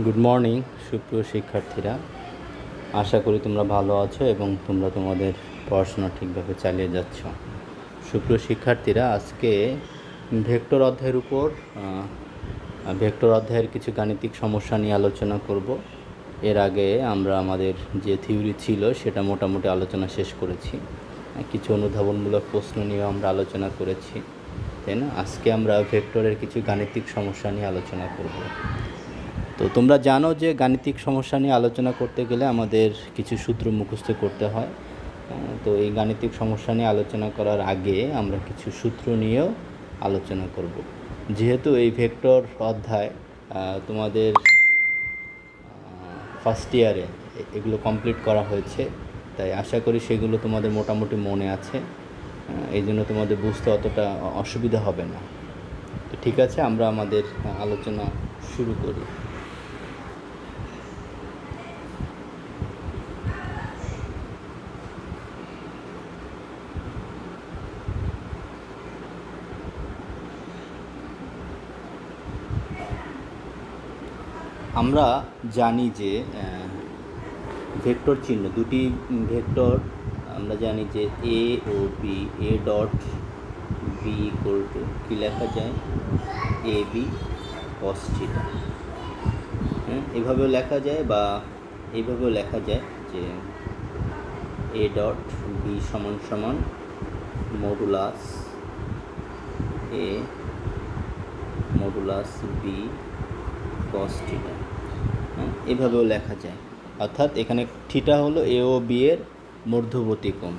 Good morning সুপ্রিয় শিক্ষার্থীরা, আশা করি তোমরা ভালো আছো এবং তোমরা তোমাদের পড়াশোনা ঠিকভাবে চালিয়ে যাচ্ছ। সুপ্রিয় শিক্ষার্থীরা, আজকে ভেক্টর অধ্যায়ের উপর ভেক্টর অধ্যায়ের কিছু গাণিতিক সমস্যা নিয়ে আলোচনা করব। এর আগে আমরা আমাদের যে থিওরি ছিল সেটা মোটামুটি আলোচনা শেষ করেছি, কিছু অনুধাবনমূলক প্রশ্ন নিয়ে আমরা আলোচনা করেছি, তাই না? আজকে আমরা ভেক্টরের কিছু গাণিতিক সমস্যা নিয়ে আলোচনা করব। তো তোমরা জানো যে গাণিতিক সমস্যা নিয়ে আলোচনা করতে গেলে আমাদের কিছু সূত্র মুখস্থ করতে হয়। তো এই গাণিতিক সমস্যা নিয়ে আলোচনা করার আগে আমরা কিছু সূত্র নিয়েও আলোচনা করব। যেহেতু এই ভেক্টর অধ্যায় তোমাদের ফার্স্ট ইয়ারে এগুলো কমপ্লিট করা হয়েছে, তাই আশা করি সেগুলো তোমাদের মোটামুটি মনে আছে। এই জন্য তোমাদের বুঝতে অতটা অসুবিধা হবে না। তো ঠিক আছে, আমরা আমাদের আলোচনা শুরু করি। আমরা জানি যে ভেক্টর চিহ্ন, দুটি ভেক্টর আমরা জানি যে এ ও B, A dot B equal to কী লেখা যায়, এ বি কস থিটা। এভাবেও লেখা যায় বা এইভাবেও লেখা যায় যে এ ডট বি সমান সমান modulus A modulus B cos theta. এভাবেও লেখা যায়, অর্থাৎ এখানে থিটা হলো এ ও বি এর মধ্যবর্তী কোণ।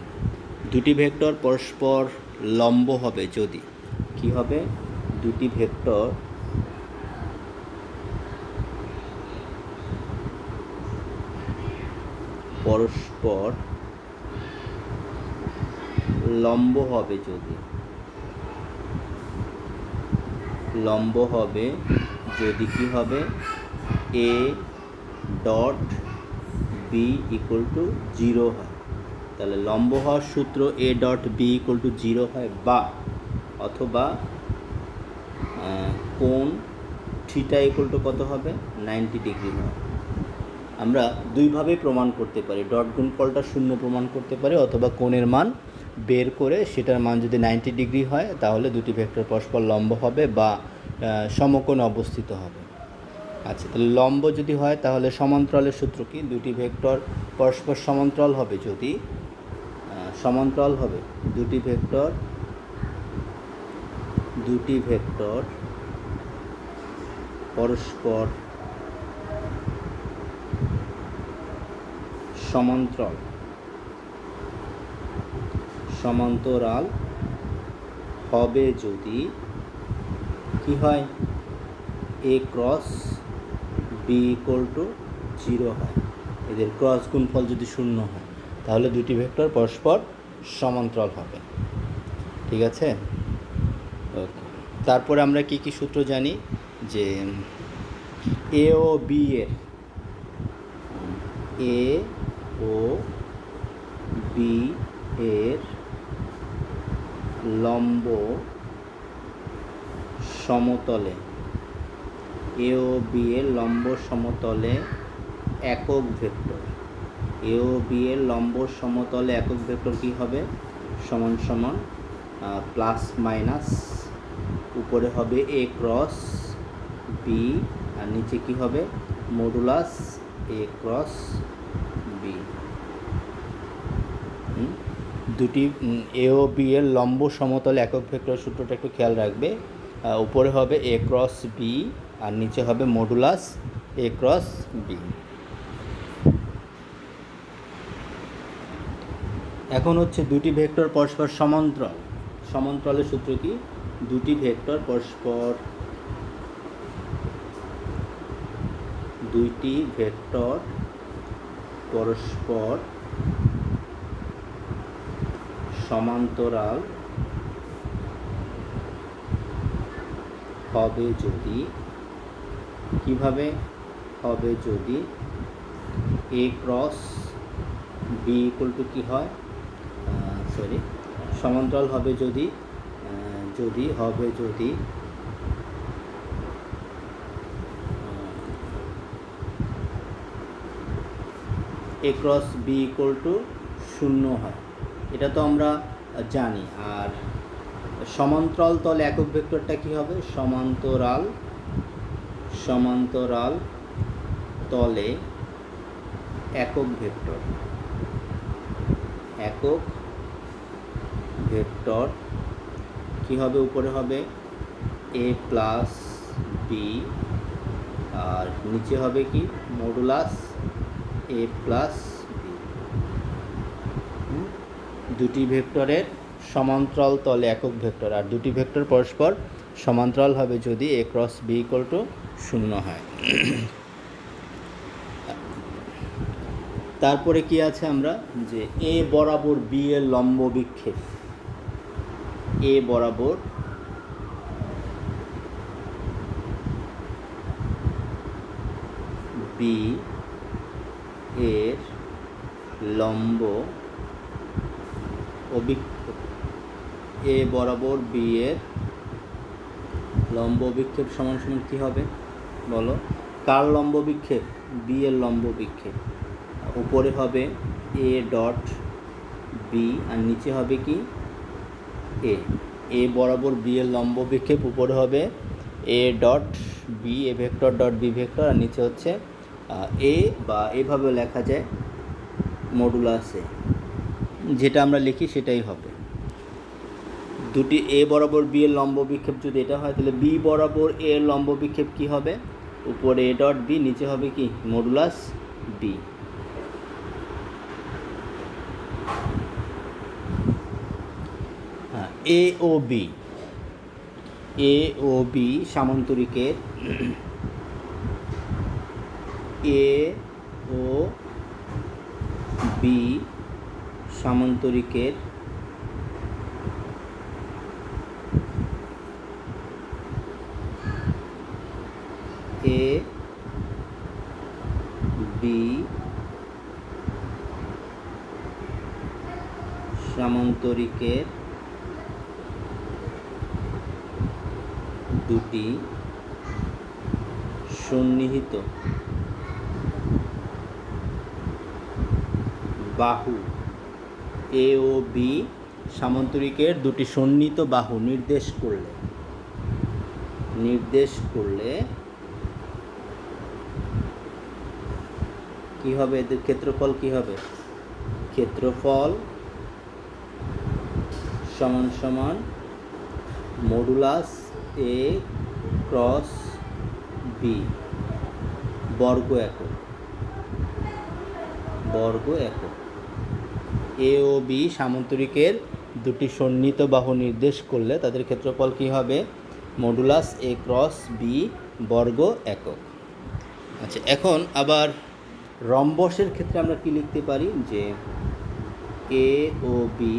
দুটি ভেক্টর পরস্পর লম্ব হবে যদি কি হবে, দুটি ভেক্টর পরস্পর লম্ব হবে যদি, লম্ব হবে যদি কি হবে, A dot B equal to 0 হয়। তাহলে লম্ব হওয়ার সূত্র A dot B equal to 0 হয়, বা অথবা কোণ থিটা ইকুয়াল টু কত হবে, 90 ডিগ্রি হয়। আমরা দুইভাবেই প্রমাণ করতে পারি, ডট গুণফলটা 0 প্রমাণ করতে পারি, অথবা কোণের মান বের করে সেটার মান যদি 90 ডিগ্রি হয় তাহলে দুটি ভেক্টর পরস্পর লম্ব হবে বা সমকোণে অবস্থিত হবে। আচ্ছা, তাহলে লম্ব যদি হয় তাহলে সমান্তরালের সূত্র কি, দুটি ভেক্টর পরস্পর সমান্তরাল হবে যদি, সমান্তরাল হবে দুটি ভেক্টর পরস্পর সমান্তরাল হবে যদি কি হয়, এ ক্রস বি ইকুয়াল টু 0 হয়। এদের ক্রস গুণফল যদি 0 হয় তাহলে দুটি ভেক্টর পরস্পর সমান্তরাল হবে। ঠিক আছে, ওকে। তারপরে আমরা কি কি সূত্র জানি, যে এ ও বি এর লম্ব সমতলে, এ ও বি এর লম্ব সমতলে একক ভেক্টর, এ ও বি এর লম্ব সমতলে একক ভেক্টর কি হবে, সমান সমান প্লাস মাইনাস, উপরে হবে এ ক্রস বি আর নিচে কি হবে, মডুলাস এ ক্রস বি। দুটি এ ও বি এর লম্ব সমতলে একক ভেক্টর সূত্রটা একটু খেয়াল রাখবে, উপরে হবে এ ক্রস বি আর নিচে হবে মডুলাস এ ক্রস বি। এখন হচ্ছে দুটি ভেক্টর পরস্পর সমান্তরাল, সমান্তরালের সূত্র কি, দুটি ভেক্টর পরস্পর সমান্তরাল হবে যদি, কিভাবে হবে, যদি এ ক্রস বি ইকুয়াল টু কী হয়, সমান্তরাল হবে যদি এ ক্রস বি ইকুয়াল টু 0 হয়, এটা তো আমরা জানি। আর সমান্তরাল তলে একক ভেক্টরটা কী হবে? সমান্তরাল তলে একক ভেক্টর কী হবে? উপরে হবে এ প্লাস বি, আর নিচে হবে কি মডুলাস এ প্লাস বি। দুটি ভেক্টরের সমান্তরাল তলে একক ভেক্টর, আর দুটি ভেক্টর পরস্পর সমান্তরাল হবে যদি এ ক্রস বি ইকুয়াল টু 0 হয়। তারপরে কি আছে আমরা, যে এ বরাবর বি এর লম্ব বিক্ষেপ, এ বরাবর বি এর লম্ব অভিক্ষেপ, এ বরাবর বি এর লম্ব বিক্ষেপ সমান সমান কী হবে বলো? কার লম্ব বিক্ষেপ? বি এর লম্ব বিক্ষেপ। উপরে হবে এ ডট বি, আর নিচে হবে কি এ বরাবর বি এর লম্ব বিক্ষেপ, উপরে হবে A dot B, A vector dot B vector, আর নিচে হচ্ছে এ, বা এভাবে লেখা যায় মডুলাস এ, যেটা আমরা লিখি সেটাই হবে। দুটি এ বরাবর বি এর লম্ব বিক্ষেপ যদি এটা হয়, তাহলে বি বরাবর এ এর লম্ব বিক্ষেপ কী হবে? উপরে এ ডট বি, নিচে হবে কি মডুলাস বি। হ্যাঁ, এ ও বি সামান্তরিকের, এ ও বি সামান্তরিকের এ বি সামান্তরিকের দুটি সন্নিহিত বাহু, এ ও বি সামান্তরিকের দুটি সন্নিহিত বাহু নির্দেশ করলে কি হবে? এদের ক্ষেত্রফল কি হবে? ক্ষেত্রফল সমান সমান মডুলাস এ ক্রস বি বর্গ একক। এ ও বি সামান্তরিকের দুটি সন্নিহিত বাহু নির্দেশ করলে তাদের ক্ষেত্রফল কি হবে? মডুলাস এ ক্রস বি বর্গ একক। আচ্ছা, এখন আবার রম্বসের ক্ষেত্রে আমরা কি লিখতে পারি, যে এ ও বি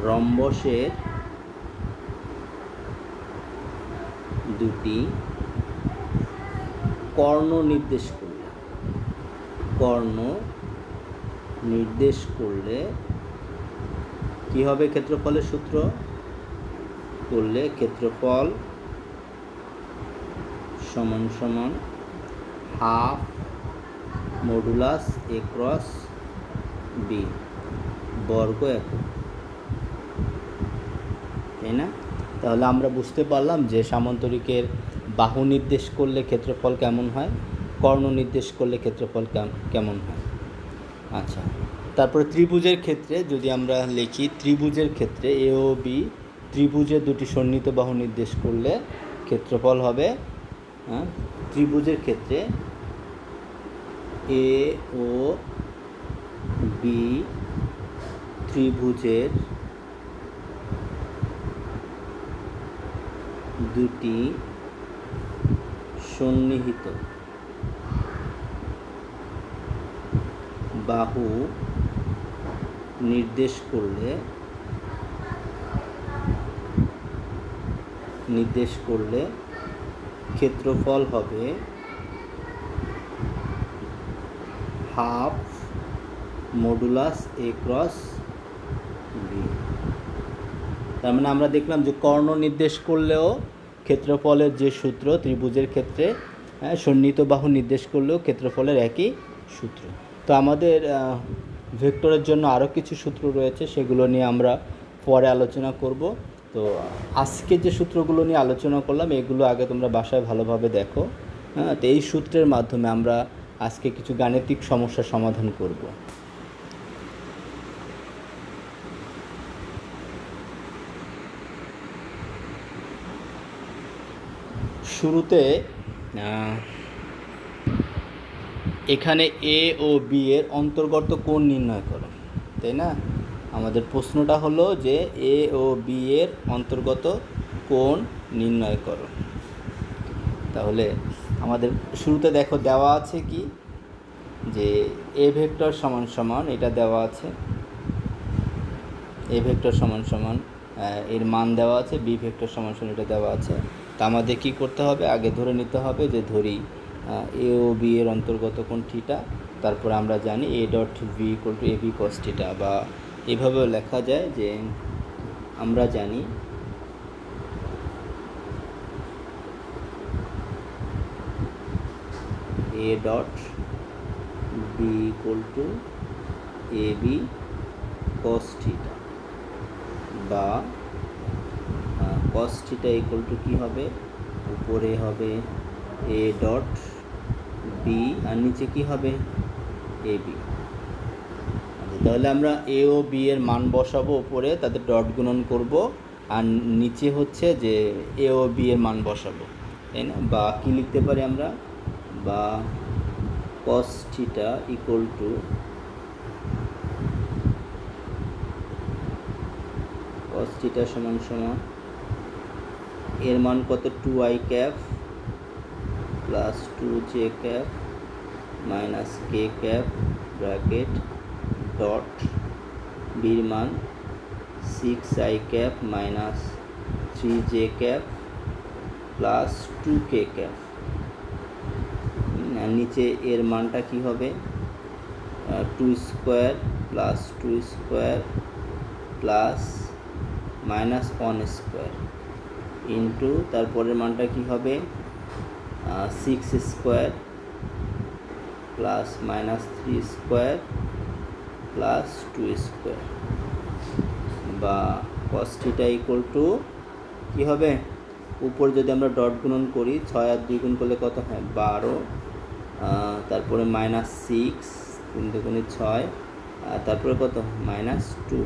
রম্বসের দুটি কর্ণ নির্দেশ করলে কি হবে? ক্ষেত্রফলের সূত্র করলে ক্ষেত্রফল সমান সমান half modulus A cross B বর্গ একক, তাই না? তাহলে আমরা বুঝতে পারলাম যে সামান্তরিকের বাহু নির্দেশ করলে ক্ষেত্রফল কেমন হয়, কর্ণ নির্দেশ করলে ক্ষেত্রফল কেমন হয়। আচ্ছা, তারপরে ত্রিভুজের ক্ষেত্রে যদি আমরা লিখি, ত্রিভুজের ক্ষেত্রে এ ও বি ত্রিভুজের দুটি সন্নিহিত বাহু নির্দেশ করলে ক্ষেত্রফল হবে, ত্রিভুজের ক্ষেত্রে এ ও বি ত্রিভুজের দুটি সন্নিহিত বাহু নির্দেশ করলে ক্ষেত্রফল হবে half modulus A cross B. তার মানে আমরা দেখলাম যে কর্ণ নির্দেশ করলেও ক্ষেত্রফলের যে সূত্র ত্রিভুজের ক্ষেত্রে হ্যাঁ, সন্নিহিত বাহু নির্দেশ করলেও ক্ষেত্রফলের একই সূত্র। তো আমাদের ভেক্টরের জন্য আরও কিছু সূত্র রয়েছে, সেগুলো নিয়ে আমরা পরে আলোচনা করব। তো আজকে যে সূত্রগুলো নিয়ে আলোচনা করলাম এগুলো আগে তোমরা বাসায় ভালোভাবে দেখো। হ্যাঁ, তো এই সূত্রের মাধ্যমে আমরা আজকে কিছু গাণিতিক সমস্যার সমাধান করব। শুরুতে এখানে এ ও বি এর অন্তর্গত কোণ নির্ণয় করো, তাই না? আমাদের প্রশ্নটা হলো যে এ ও বি এর অন্তর্গত কোণ নির্ণয় করো। তাহলে আমাদের শুরুতে দেখো দেওয়া আছে কি, যে এ ভেক্টর সমান সমান এটা দেওয়া আছে, এ ভেক্টর সমান সমান এর মান দেওয়া আছে, বি ভেক্টর সমান সমান এটা দেওয়া আছে। তা আমাদের কী করতে হবে, আগে ধরে নিতে হবে যে ধরি এ ও বি এর অন্তর্গত কোণ থিটা, তারপর আমরা জানি A dot B equal to A B cos theta, বা এভাবেও লেখা যায় যে আমরা জানি A dot B equal to A B cos theta, বা কস থিটা ইকুয়াল টু কী হবে, উপরে হবে এ ডট বি আর নিচে কি হবে এ বি। তাহলে আমরা এ ও বি এর মান বসাবো উপরে, তাদের ডট গুণন করব, আর নিচে হচ্ছে যে এ ও বি এর মান বসাবো, তাই না? বা কী লিখতে পারি আমরা, বা cos theta equal to cos theta সমান সমান এর মান কত, 2i cap plus 2j cap minus k cap bracket dot বির মান 6i cap minus 3j cap plus 2k cap. নিচে এর মানটা কি হবে, 2 square plus 2 square plus minus 1 square into তারপরের মানটা কি হবে, 6 square plus minus 3 square plus 2 square, বা কস থিটা ইকুয়াল টু কী হবে, উপর যদি আমরা ডট গুণন করি 6 আর 2 গুণ করলে কত হয় 12, তারপরে মাইনাস 6 3 দুগুণে 6, আর তারপরে কত মাইনাস 2,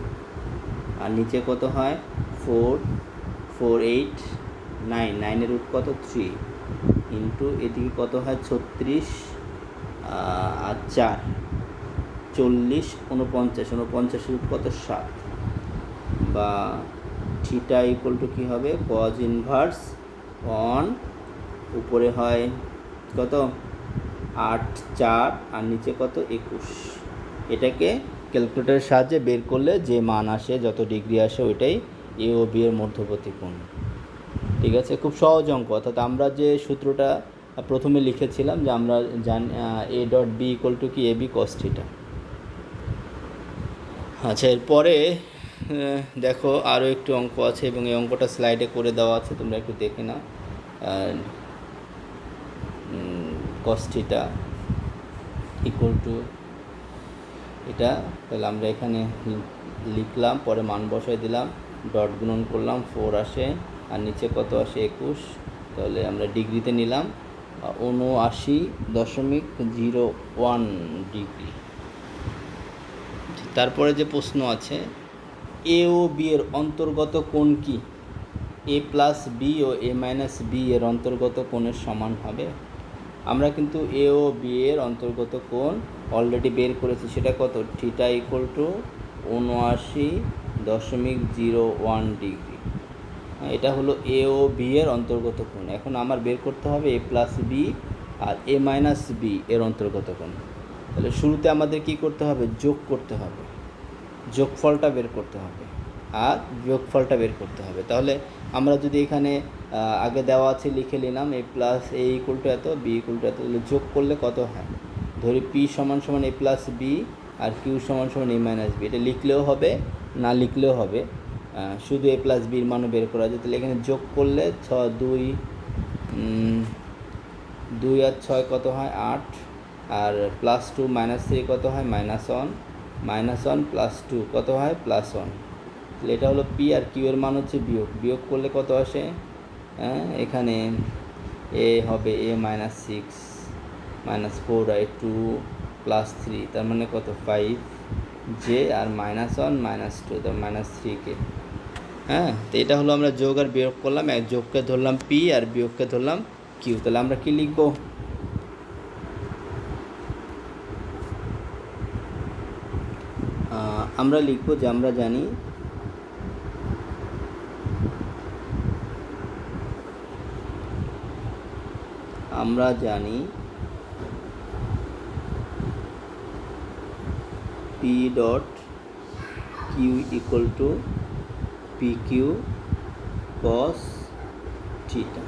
আর নিচে কত হয় 4 4 8 9, 9 এর রুট কত 3 ইন্টু এদিকে কত হয় 36 আর 4 40 49, 49 রুট কত 7, বা থিটা ইকুয়াল টু কী হবে কজ ইনভার্স অন, উপরে হয় কত 8 4 আর নিচে কত 21। এটাকে ক্যালকুলেটরের সাহায্যে বের করলে যে মান আসে, যত ডিগ্রি আসে, ওইটাই এ ও বি এর মধ্যবর্তী কোণ। ঠিক আছে, খুব সহজ অঙ্ক। অর্থাৎ আমরা যে সূত্রটা প্রথমে লিখেছিলাম যে আমরা জানি A dot B equal to কি এ বি কস থিটা। আচ্ছা, এরপরে দেখো আরও একটু অঙ্ক আছে, এবং এই অঙ্কটা স্লাইডে করে দেওয়া আছে, তোমরা একটু দেখে নাও। কস থিটা ইকুয়াল টু এটা, তাহলে আমরা এখানে লিখলাম, পরে মান বসাই দিলাম, ডট গুণন করলাম, 4 আসে, আর নিচে কত আসে 21, তাহলে আমরা ডিগ্রিতে নিলাম 79.01 ডিগ্রি। তারপরে যে প্রশ্ন আছে, এ ও বি এর অন্তর্গত কোণ কি, এ প্লাস বি ও এ মাইনাস বি এর অন্তর্গত কোণের সমান হবে। আমরা কিন্তু এ ও বি এর অন্তর্গত কোণ অলরেডি বের করেছি, সেটা কত, থিটা ইকুয়াল টু 79.01 ডিগ্রি। এটা হলো এ ও বি এর অন্তর্গত কোণ। এখন আমার বের করতে হবে এ প্লাস বি আর এ মাইনাস বি এর অন্তর্গত কোণ। তাহলে শুরুতে আমাদের কি করতে হবে, যোগ করতে হবে, যোগফলটা বের করতে হবে আর বিয়োগফলটা বের করতে হবে। তাহলে আমরা যদি এখানে আগে দেওয়া আছে লিখে নিলাম এ প্লাস এ ইকুয়াল টু এত, বি ইকুয়াল টু এত, তাহলে যোগ করলে কত হয়, ধরি পি সমান সমান এ প্লাস বি আর কিউ সমান সমান এ মাইনাস বি। এটা লিখলেও হবে, না লিখলেও হবে, শুধু এ প্লাস বির মানও বের করা যায়। তাহলে এখানে যোগ করলে 6 2 2 আর 6 কত হয় 8, আর +2 -3 কত হয় -1, -1 + 2 কত হয় +1। তাহলে এটা হলো পি, আর কিউ এর মান হচ্ছে বিয়োগ করলে কত আসে, এখানে এ হবে a -6 -4 আর 2 + 3, তার মানে কত 5 জে, আর -1 -2 তার -3k। তো এটা হলো আমরা যোগ আর বিয়োগ করলাম, এক যোগকে ধরলাম পি আর বিয়োগকে ধরলাম কিউ। তাহলে আমরা কি লিখব, আমরা লিখব যে আমরা জানি P dot Q equal to P Q cos theta,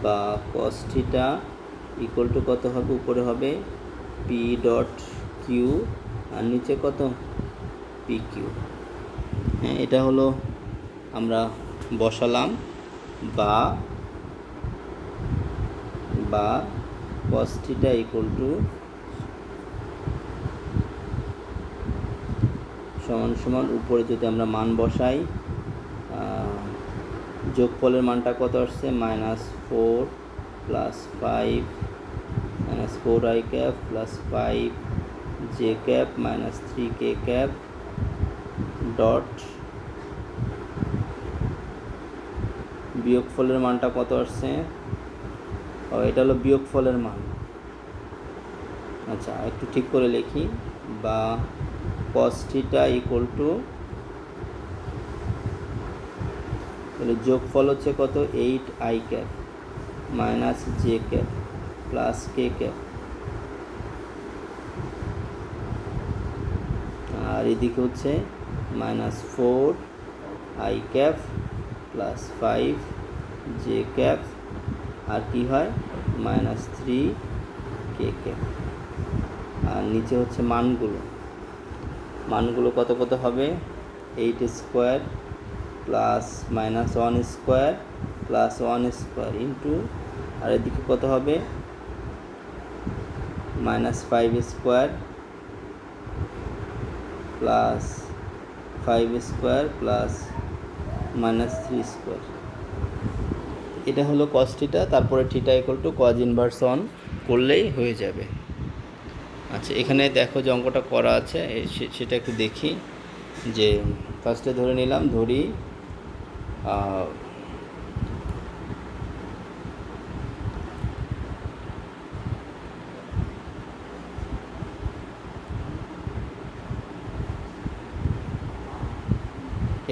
বা কস থিটা ইকুয়াল টু কত হবে, উপরে হবে পি ডট কিউ আর নিচে কত পি কিউ। এটা হলো আমরা বসালাম, বা কস থিটা ইকুয়াল টু সমান উপরে যদি আমরা মান বসাই, যোগফলের মানটা কত আসছে -4 + 5 -4i cap + 5 j cap -3k cap dot, বিয়োগফলের মানটা কত আসছে, এটা হলো বিয়োগফলের মান। আচ্ছা, একটু ঠিক করে লিখি, বা cos থিটা ইকুয়াল টু, তাহলে যোগফল হচ্ছে কত 8i cap - j cap + k cap, আর এদিকে হচ্ছে -4i ক্যাপ + 5 জে ক্যাপ, আর কি হয় -3k ক্যাপ, আর নিচে হচ্ছে মানগুলো কত কত হবে 8 square plus -1 square plus 1 square into, আর এদিকে কত হবে -5 square plus 5 square plus -3 square. এটা হলো কস থিটা, তারপরে theta equal to cos inverse 1 করলেই হয়ে যাবে। আচ্ছা, এখানে দেখো যে অঙ্কটা করা আছে, সেটা একটু দেখি। যে ফার্স্টে ধরে নিলাম, ধরি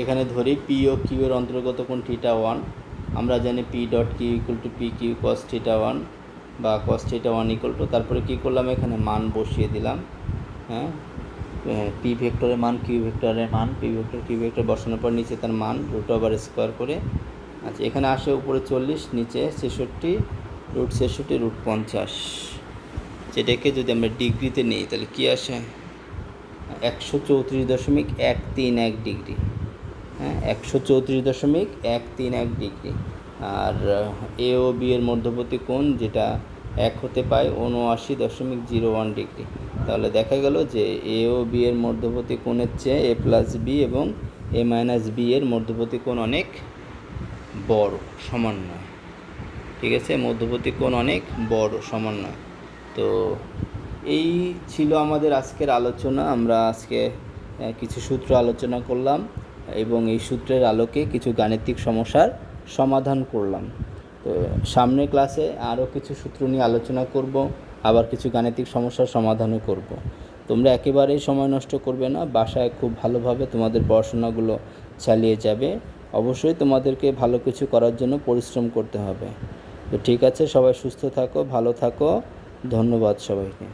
এখানে ধরি পি ও কিউ এর অন্তর্গত কোণ θ1, আমরা জানি P dot Q equal to P Q cos θ1 বা কস θ1 ইকুয়াল টু, তারপরে কী করলাম, এখানে মান বসিয়ে দিলাম। পি ভেক্টরের মান কিউ ভেক্টরের মান, পি ভেক্টর কিউ ভেক্টর বসানোর পর নিচে তার মান √স্কোয়ার করে। আচ্ছা, এখানে আসে উপরে 40, নিচে 66, √66 √50, যেটাকে যদি আমরা ডিগ্রিতে নিই তাহলে কী আসে 134.131 ডিগ্রি। 134.131 ডিগ্রি। আর এ ও বি এর মধ্যবর্তী কোণ যেটা 1 হতে পায় 79.01 ডিগ্রি। তাহলে দেখা গেল যে এ ও বি এর মধ্যবর্তী কোণের চেয়ে এ প্লাস বি এবং এ মাইনাস বি এর মধ্যবর্তী কোণ অনেক বড়, সমান নয়। ঠিক আছে, মধ্যবর্তী কোণ অনেক বড়, সমান নয়। তো এই ছিল আমাদের আজকের আলোচনা। আমরা আজকে কিছু সূত্র আলোচনা করলাম এবং এই সূত্রের আলোকে কিছু গাণিতিক সমস্যার সমাধান করলাম। তো সামনের ক্লাসে আরও কিছু সূত্র নিয়ে আলোচনা করব, আবার কিছু গাণিতিক সমস্যার সমাধানও করব। তোমরা একেবারেই সময় নষ্ট করবে না, বাসায় খুব ভালোভাবে তোমাদের পড়াশোনাগুলো চালিয়ে যাবে। অবশ্যই তোমাদেরকে ভালো কিছু করার জন্য পরিশ্রম করতে হবে। তো ঠিক আছে, সবাই সুস্থ থাকো, ভালো থাকো, ধন্যবাদ সবাইকে।